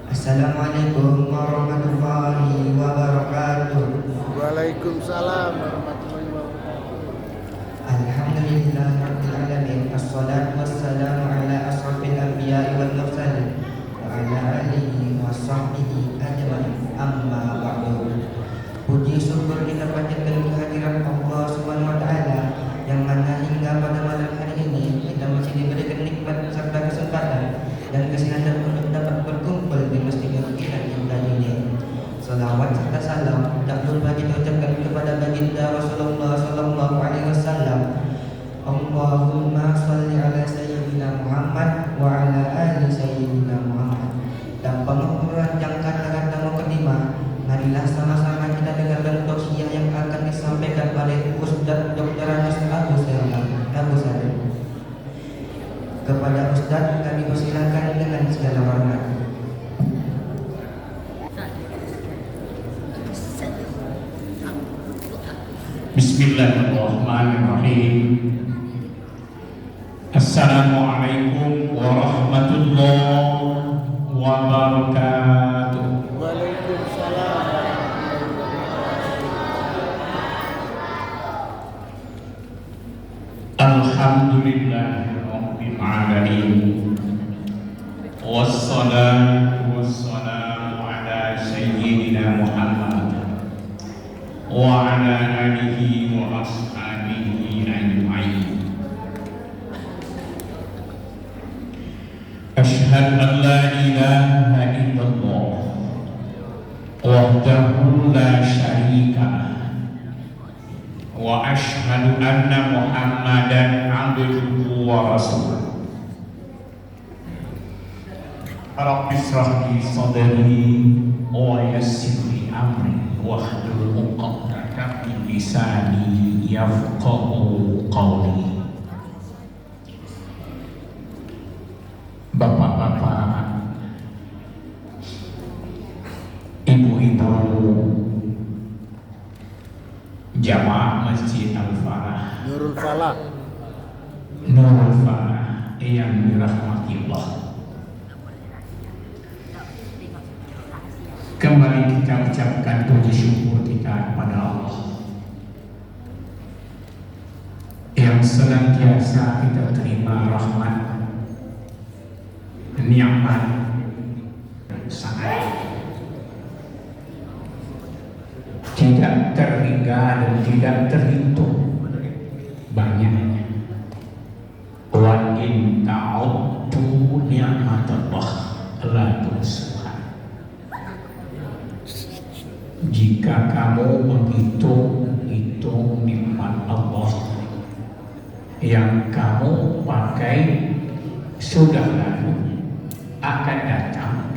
Assalamualaikum warahmatullahi wabarakatuh. Waalaikumsalam warahmatullahi wabarakatuh. Alhamdulillahirabbil alamin. Assalatu wassalamu ala asrofil anbiya'i wal mursalin wa ala alihi wa sahbihi ajmain. Amma ba'du. Puji syukur kita panjatkan kehadiran Allah Subhanahu wa taala yang mana hingga pada malam hari ini kita masih diberikan nikmat serta kesempatan dan kesehatan untuk dapat berkumpul di masjid yang kita cintai ini. Salawat serta salam tak lupa kita ucapkan kepada baginda Rasulullah sallallahu alaihi wasallam. Allahumma shalli ala sayyidina Muhammad wa ala ali sayyidina Muhammad. Tanpa memperpanjang kata-kata mukadimah, marilah sama-sama kita dengarkan tausiah yang akan disampaikan oleh Ustaz Dr. Abu Salim. Kepada Ustaz kami persilakan dengan segala hormat. Bismillahirrahmanirrahim. Assalamualaikum warahmatullahi wabarakatuh. Waalaikumsalam. Alhamdulillahirabbil alamin. Wassalatu wassalamu ala sayyidina Muhammad wa ala alihi wa ashabihi ajma'in. Asyhadu an la ilaha illallah wahdahu la syarika lah wa asyhadu anna Muhammadan abduhu wa rasuluh. Rabbi shrah li sadri wa yassir li amri wahlul 'uqdatam min lisani yafqahu qawli. Bapak-bapak, ibu-ibu, jamaah Masjid Al-Falah, Nurul Falah. Nurul Falah yang dirahmati Allah. Kembali kita ucapkan puji syukur kita kepada Allah yang senantiasa kita terima rahmat, nikmat, sangat tidak terhingga dan tidak terhitung banyaknya. Wa in ta'uddu ni'matallah la tuhsuha. Jika kamu menghitung nikmat Allah yang kamu pakai sudah lalu, akan datang,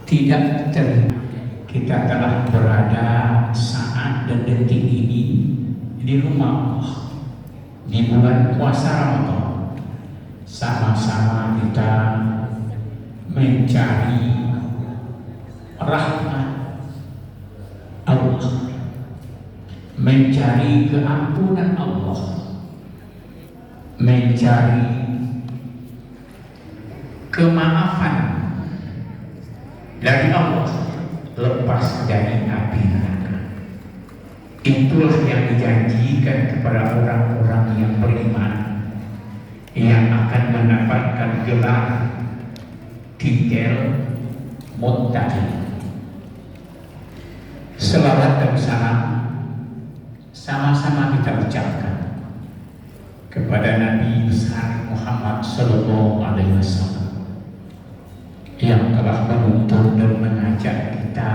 tidak terhingga. Kita telah berada saat dan detik ini di rumah Allah di bulan puasa Ramadan. Sama-sama kita mencari rahmat Allah, mencari keampunan Allah, mencari kemaafan dari Allah, lepas dari api neraka. Itulah yang dijanjikan kepada orang-orang yang beriman, yang akan mendapatkan gelar titel muttaqin. Selawat dan salam sama-sama kita ucapkan kepada Nabi besar Muhammad sallallahu alaihi wasallam yang telah menuntun dan mengajak kita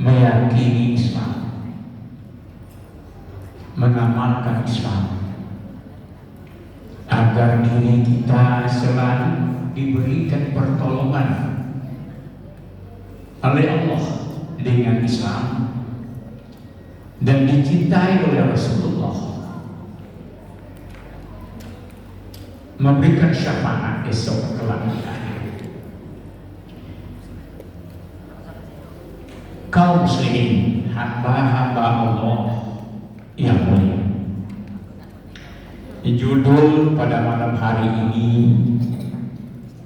meyakini Islam, mengamalkan Islam, agar diri kita selalu diberikan pertolongan oleh Allah dengan Islam dan dicintai oleh Rasulullah, memberikan syafaat esok kelak. Kaum muslimin, hamba-hamba Allah yang mulia, judul pada malam hari ini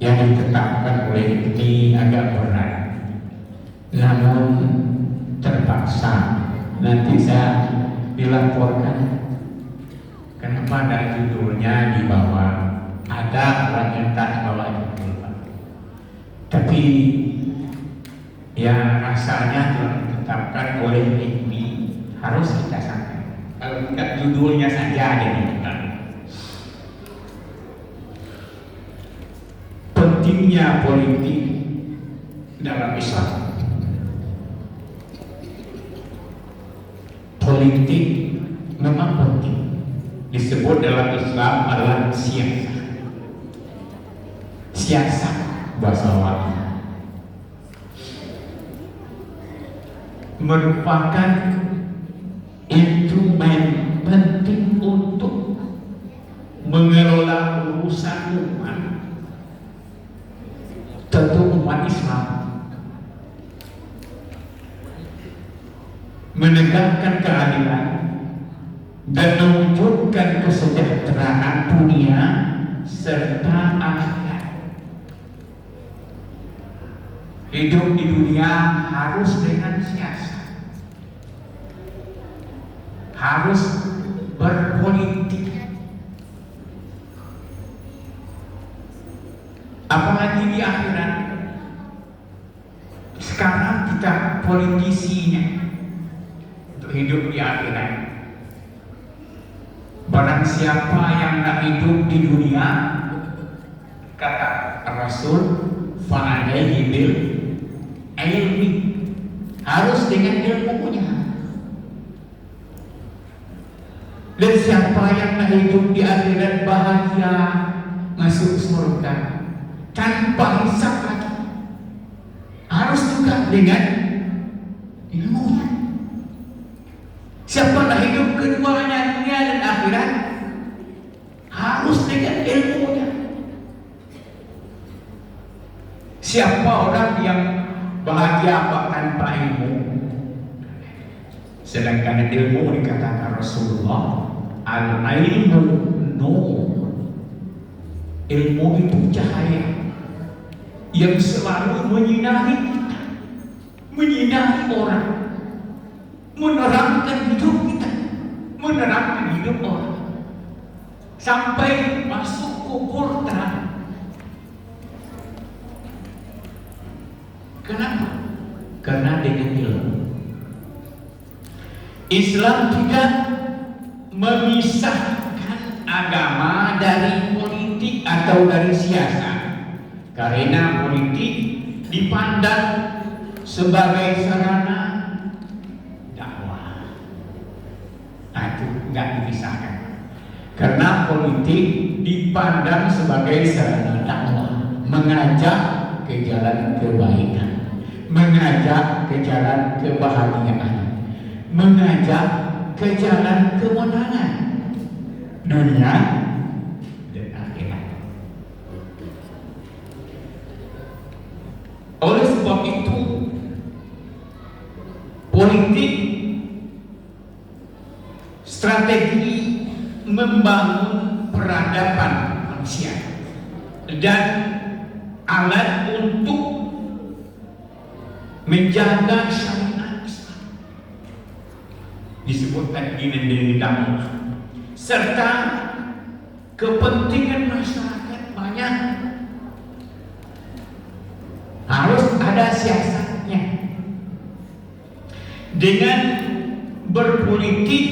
yang ditetapkan oleh ini agak berat, namun terpaksa nanti saya dilaporkan. Kenapa ada judulnya di bawah? Ada orang yang tak bawa judul, Pak. Tapi ya rasanya telah ditetapkan oleh ini harus kita sampaikan. Kalau tidak judulnya saja jadi pentingnya politik dalam Islam. Politik memang penting, disebut dalam Islam adalah siasat bahasa Arab, merupakan instrumen penting untuk mengelola urusan umat, tentu umat Islam, menegakkan keadilan dan mewujudkan kesejahteraan dunia serta akhirat. Hidup di dunia harus dengan siasat, harus berpolitik. Apalagi di akhirat. Sekarang kita politisinya untuk hidup di akhirat. Barang siapa yang nak hidup di dunia, kata Rasul, fa'alaihi bil ilmi, harus dengan ilmunya. Dan siapa yang nak hidup di akhirat bahagia masuk surga tanpa hisab lagi, harus juga dengan ilmunya. Siapa nak hidup keduanya, dunia dan akhirat, harus dengan ilmunya. Siapa orang yang bahagia tanpa ilmu? Sedangkan ilmu dikatakan Rasulullah, al-ilmu nur. Ilmu itu cahaya yang selalu menyinari kita, menyinari orang, menerangkan hidup kita, menerangkan hidup orang, sampai masuk kubur terang. Kenapa? Karena dengan ilmu. Islam tidak memisahkan agama dari politik atau dari siasat, karena politik dipandang sebagai sarana dakwah. Nah, itu nggak dipisahkan, karena politik dipandang sebagai sarana dakwah, mengajak ke jalan kebaikan, mengajak ke jalan kebahagiaan, mengajak ke jalan kemenangan dunia dan akhirat. Oleh sebab itu, politik strategi membangun peradaban manusia dan alat untuk menjaga syariat Islam, disebutkan ini dakwah, serta kepentingan masyarakat banyak, harus ada siasatnya. Dengan berpolitik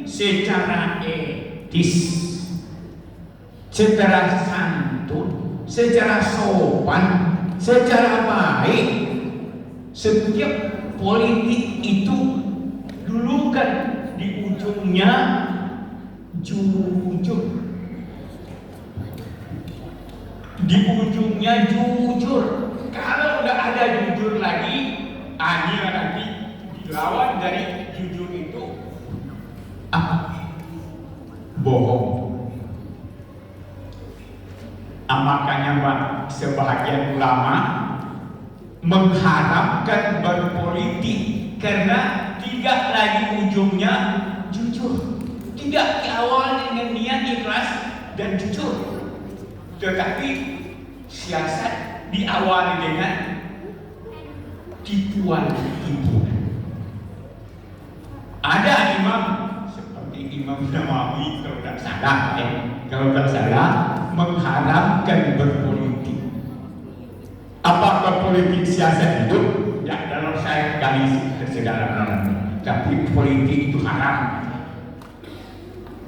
secara etis, secara santun, secara sopan, secara baik. Setiap politik itu dulu kan di ujungnya jujur, di ujungnya jujur. Kalau udah ada jujur lagi, nanti dilawan dari jujur itu apa? Bohong. Makanya Pak, sebahagian ulama mengharapkan berpolitik karena tidak lagi ujungnya jujur, tidak diawali dengan niat ikhlas dan jujur, tetapi siasat diawali dengan tipuan-tipuan. Ada imam seperti Imam Nawawi kalau tidak salah, mengharamkan berpolitik. Apakah politik siasat hidup? Ya, dalam saya kali segala tapi politik itu haram.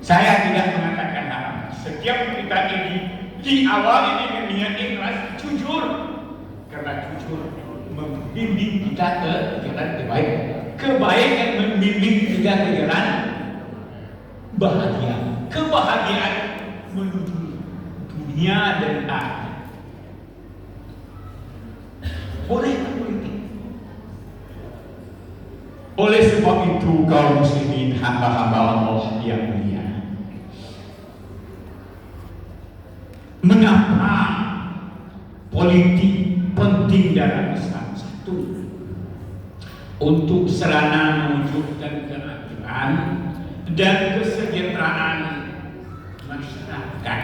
Saya tidak mengatakan haram. Setiap kita ini diawali dengan niat ikhlas, jujur, karena jujur membimbing kita ke jalan terbaik. Kebaikan membimbing kita ke jalan bahagia. Kebahagiaan menuju dunia dan akhirat. Boleh politik. Oleh sebab itu kaum muslimin, hamba-hamba Allah yang mulia, mengapa politik penting dalam Islam? Satu, untuk sarana mewujudkan keadilan dan kesejahteraan masyarakat.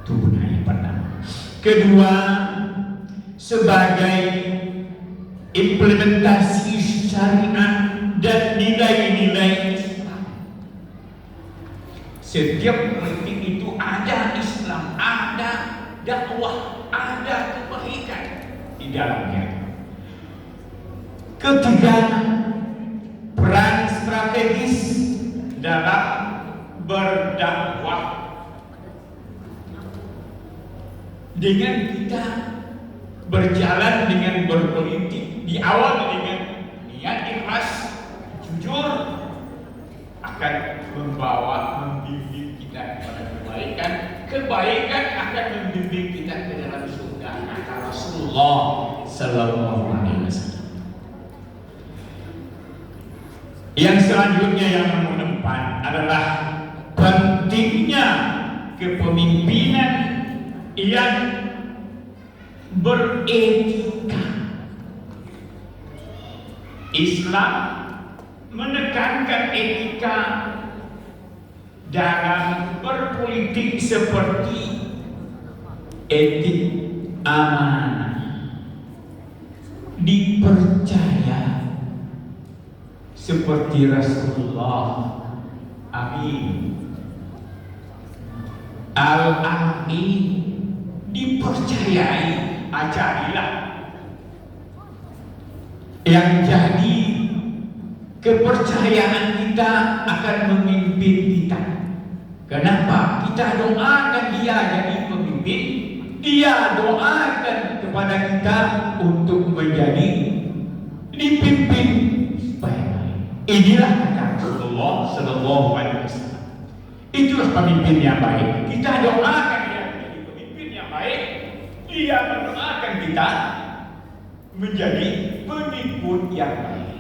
Itu guna yang pertama. Kedua, sebagai implementasi syariat dan nilai-nilai Islam. Setiap politik itu ada Islam, ada dakwah, ada kebaikan di dalamnya. Ketiga, peran strategis dalam berdakwah. Dengan kita berjalan dengan berpolitik, diawali dengan niat ikhlas, jujur, akan membimbing kita kepada kebaikan. Kebaikan akan membimbing kita ke dalam surga, kata Rasulullah Sallallahu Alaihi Wasallam. Yang selanjutnya yang nomor 4 adalah pentingnya kepemimpinan yang beretika. Islam menekankan etika dalam berpolitik seperti etik amanah, dipercaya seperti Rasulullah Amin Al-Amin, dipercayai, ajarilah. Yang jadi kepercayaan kita akan memimpin kita. Kenapa? Kita doakan dia jadi pemimpin, dia doakan kepada kita untuk menjadi dipimpin baik-baik. Inilah kata Rasulullah Sallallahu Alaihi Wasallam. Itulah pemimpin yang baik. Kita doakan dia menjadi pemimpin yang baik, dia mendoakan kita menjadi pemimpin yang baik.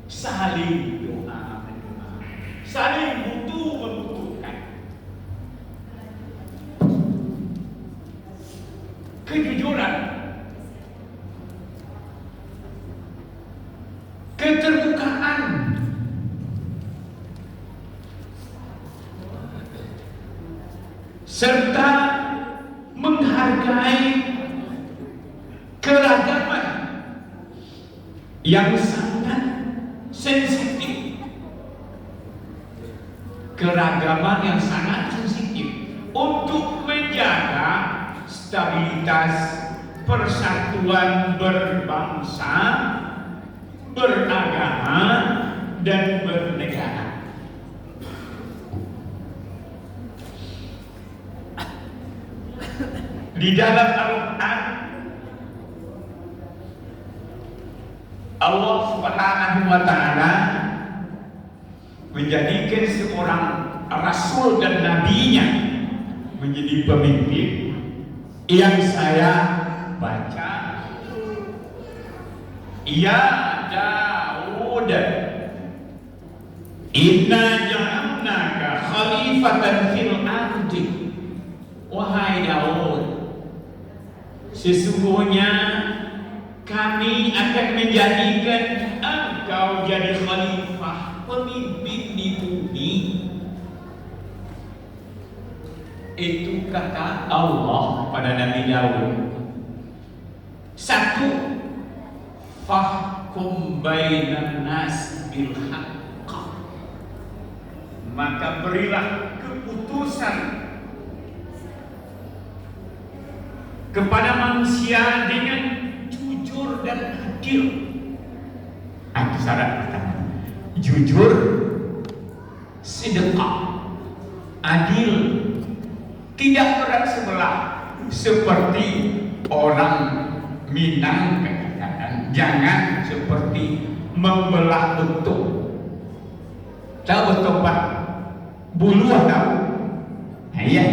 Saling doa mendoa, saling butuh membutuhkan. Kejujuran, keterbukaan, serta menghargai keragaman yang sangat sensitif. Keragaman yang sangat sensitif untuk menjaga stabilitas persatuan berbangsa, beragama, dan bernegara. Di dalam Al-Quran, Allah Subhanahu wa Ta'ala menjadikan seorang rasul dan nabinya menjadi pemimpin. Yang saya baca, ya Daud, inna ja'alnaka khalifatan fil ardi. Wahai Daud, sesungguhnya kami akan menjadikan engkau jadi khalifah, pemimpin di bumi. Itu kata Allah pada Nabi Daud. Satu, fahkum bainan nas bil haqq. Maka berilah keputusan kepada manusia dengan jujur dan adil. Itu syarat pertama. Jujur, sedekah, adil, tidak berat sebelah seperti orang Minang kadang-kadang. Jangan seperti membelah bentuk. Tahu bentuk Pak? Buluh tahu? Nah, iya.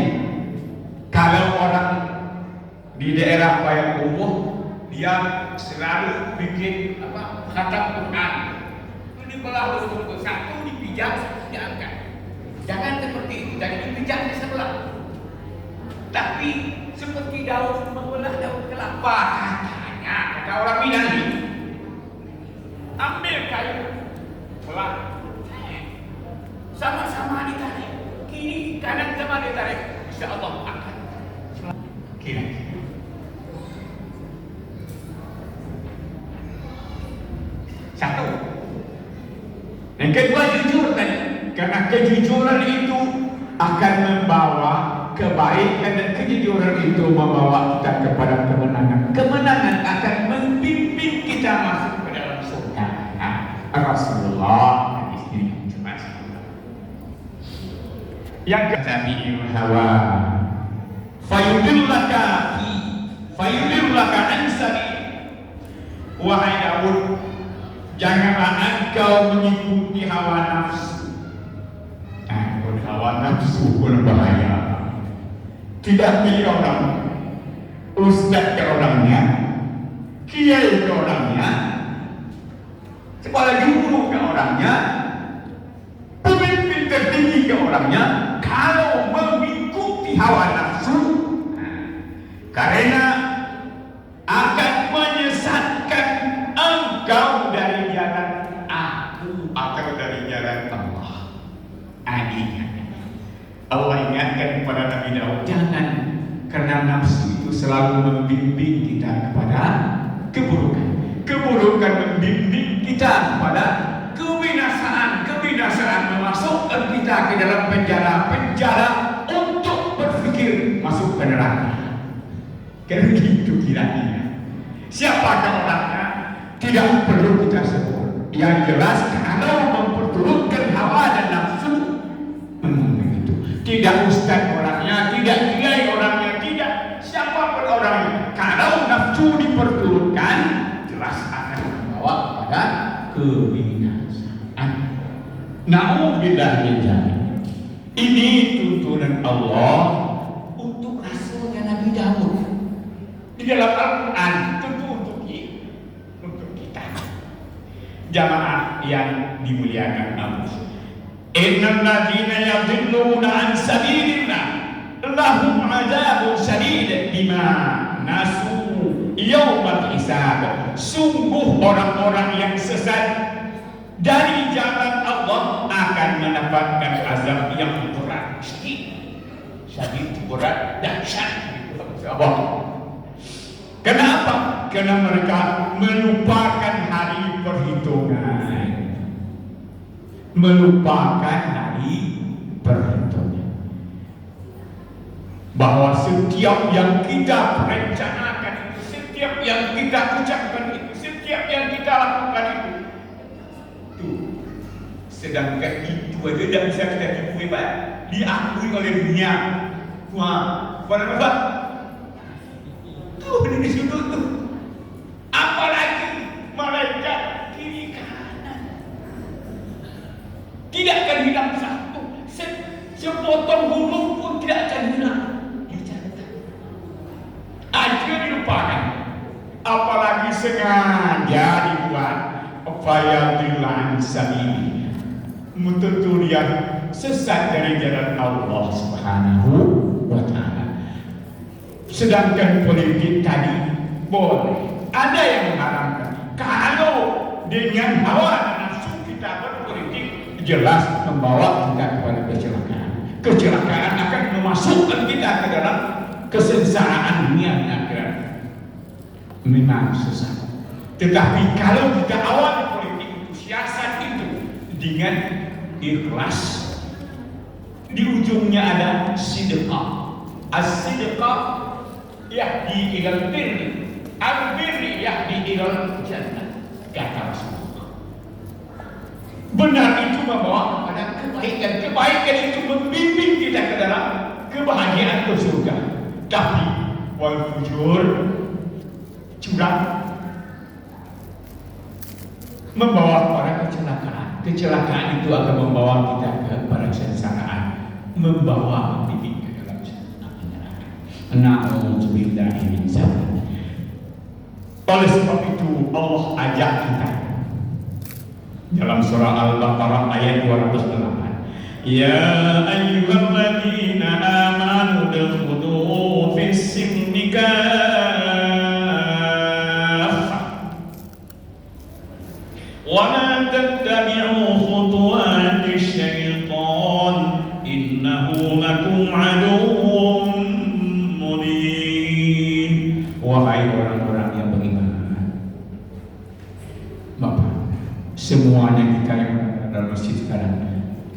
Kalau orang di daerah Payakumbuh, dia selalu bikin khatam Quran. Itu dibelah bentuk satu, dipijak, diangkat. Jangan seperti itu, jangan dipijak di sebelah. Tapi seperti daun membelah daun kelapa, katanya kata orang Minang ini. Ambil kayu, belah, sama-sama ditarik, kiri kanan sama ditarik, insya Allah akan kira. Satu. Yang kedua jujur tadi, karena kejujuran itu akan membawa kebaikan dan kejujuran itu membawa kita kepada kemenangan. Kemenangan akan membimbing kita masuk ke dalam surga. Nah, Rasulullah hadis ini jelas. Yang ketabi'il hawa fayudillaka an sabil. Wahai Daud, janganlah engkau mengikuti hawa nafsu. Hawa nafsu berbahaya. Tidak pilih orang, ustaz ke orangnya, kiai ke orangnya, kepala guru ke orangnya, pemimpin tertinggi ke orangnya. Kalau mengikuti hawa nafsu, karena akan menyesatkan engkau dari jalan aku atau dari jalan Allah. Adiknya Allah ingatkan kepada Nabi Daud, jangan, karena nafsu itu selalu membimbing kita kepada keburukan. Keburukan membimbing kita kepada kebinasaan. Kebinasaan memasukkan kita ke dalam penjara untuk berpikir masuk ke neraka. Karena gitu kiranya. Siapakah orangnya? Tidak perlu kita sebut. Yang jelas kalau memperturutkan hawa dan nafsu, tidak ustaz orangnya, tidak kiai orangnya, tidak siapapun orangnya. Kalau nafsu diperturutkan, jelas akan membawa pada kebinasaan. Na'udzubillah min dzalik. Ini tuntunan Allah untuk Rasulnya Nabi Daud di dalam Al-Quran, tentu untuk kita jamaah yang dimuliakan Allah. Innal ladzina yadhilluna an sabilillah lahum adzabun syadid bima nasu yaumal hisab. Sungguh orang-orang yang sesat dari jalan Allah akan mendapatkan azab yang berat. Syadid berat, dahsyat. Kenapa? Karena mereka melupakan hari perhitungan. Melupakan hari perhitungan, bahwa setiap yang kita rencanakan itu, setiap yang kita ucapkan itu, setiap yang kita lakukan itu, sedangkan itu aja tidak bisa kita diakui oleh dunia. Wah, apa? Tuh di situ tuh, apalagi malaikat kiri kanan. Tidak akan hilang satu, sepotong huruf pun tidak akan hilang. Dicatat, aja dilupakan. Apalagi sengaja dibuat fayadillan sabili, tentu dia sesat dari jalan Allah Subhanahu wa Ta'ala. Sedangkan politik tadi boleh, ada yang mengharamkan. Kalau dengan hawa nafsu kita berpolitik, jelas membawa kita kepada kecelakaan. Kecelakaan akan memasukkan kita ke dalam kesengsaraan dunia dan akhirat memang susah. Tetapi kalau kita awal politik itu, siasat itu dengan ikhlas, di ujungnya ada sidqah. As-sidqah yahdi ilal birri, al-birri yahdi ilal jannah, kata Rasulullah. Benar itu membawa kepada kebaikan. Kebaikan itu membimbing kita ke dalam kebahagiaan ke surga. Tapi wal fujur, curang, membawa kepada kecelakaan. Kecelakaan itu akan membawa kita kepada kesengsaraan, membawa kita ke dalam neraka. Na'udzubillahi min dzalik. Oleh sebab itu Allah ajak kita dalam surah Al-Baqarah ayat 208. Ya ayyuhalladzina amanu dukhulu fis-silmi kaffah wa la tattabi'u khutuwati syaitan innahu lakum aduwwun mubin. Wahai orang-orang yang beriman, Bapak, semuanya kita yang berada dalam masjid sekarang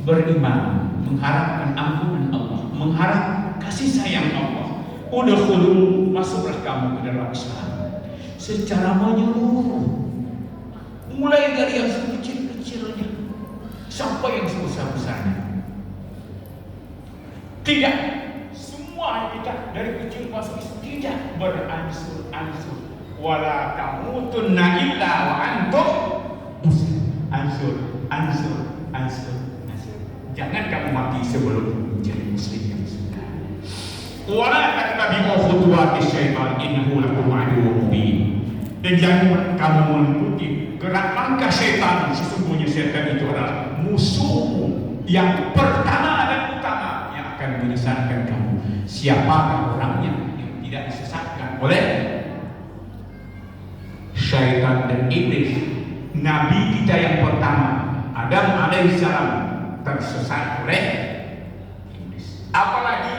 beriman, mengharapkan ampunan Allah, mengharap kasih sayang Allah. Udkhulu, masuklah kamu ke dalam Islam secara menyeluruh, mulai dari yang sekecil-kecilnya sampai yang sebesar-besarnya. Tidak semua kita dari kecil masuk Islam, tidak beransur-ansur. Wala tamutunna illa wa antum muslim. Ansur. Jangan kamu mati sebelum menjadi muslim yang sudah. Wala tattabi'u khutuwati syaitan innahu lakum aduwwun mubin. Dan jangan kamu mengikuti gerak langkah syaitan, sesungguhnya syaitan itu adalah musuh yang pertama dan utama yang akan menyesatkan kamu. Siapa orangnya yang tidak disesatkan oleh syaitan dan iblis? Nabi kita yang pertama, Adam alaihissalam, tersesat oleh iblis. Apalagi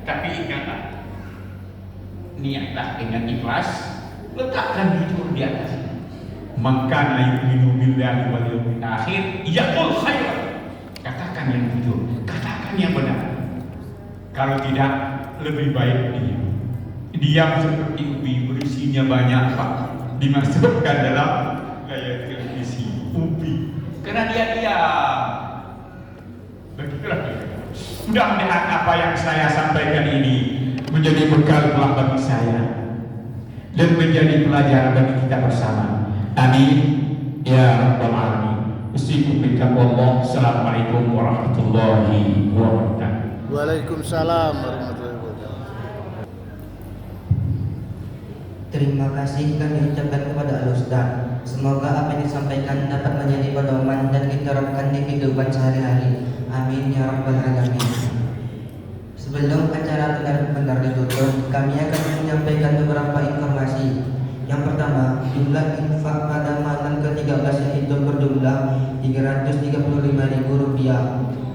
tapi ingatlah, niatlah dengan ikhlas, letakkan jujur di atas. Man kana yu'minu billahi wal yawmil akhir yaqul khairan. Katakan yang jujur, katakan yang benar. Kalau tidak, lebih baik diam seperti ubi, berisinya banyak Pak, dimasukkan dalam gaya televisi ubi karena dia diam. Begitulah. Mudah-mudahan apa yang saya sampaikan ini menjadi bekal kelak bagi saya dan menjadi pelajaran bagi kita bersama. Amin ya rabbal alamin. Bismillahirrahmanirrahim. Assalamualaikum warahmatullahi wabarakatuh. Waalaikumsalam warahmatullahi wabarakatuh. Terima kasih kami ucapkan kepada Al-Ustaz. Semoga apa yang disampaikan dapat menjadi pedoman dan diterapkan di kehidupan sehari-hari. Amin ya rabbal alamin. Sebelum acara benar-benar ditutup, kami akan menyampaikan beberapa informasi. Yang pertama, jumlah infak pada malam ke-13 yaitu berjumlah Rp335.000.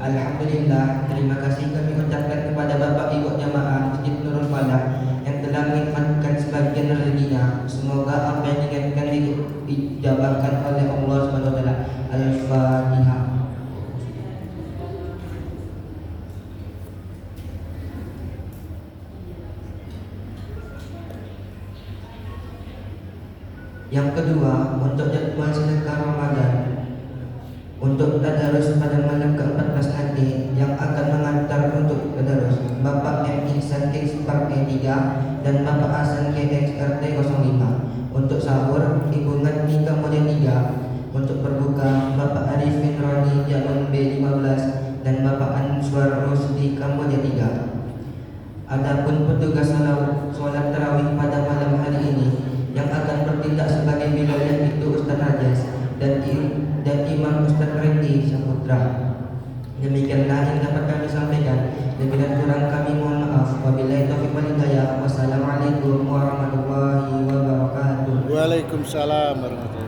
Alhamdulillah, terima kasih kami ucapkan kepada Bapak Ibu Jamaah Masjid Nurul Falah yang telah menginfakkan sebagian rezekinya. Semoga apa yang diinginkan dijabahkan oleh Allah SWT. Al-Fatihah. Yang kedua, untuk jadwal sedekah Ramadan untuk tadarus pada malam ke-14 nanti, yang akan mengantar untuk tadarus Bapak M. Ihsan X Park E3 dan Bapak Hasan KX RT 05. Untuk sahur, Ibu Ngatmi Kemudian 3. Untuk berbuka, Bapak Arifin Roni Jalan B15 dan Bapak Answar Rusdi Kemudian 3. Adapun petugas sholat tarawih pada malam hari ini yang akan bertindak sebagai bilalnya itu Ustaz Rajas dan Imam Ustaz Randy Saputra. Demikianlah yang dapat kami sampaikan. Bila kurang kami mohon maaf. Wabillahi taufiq wal hidayah. Wassalamualaikum warahmatullahi wabarakatuh. Waalaikumsalam warahmatullahi wabarakatuh.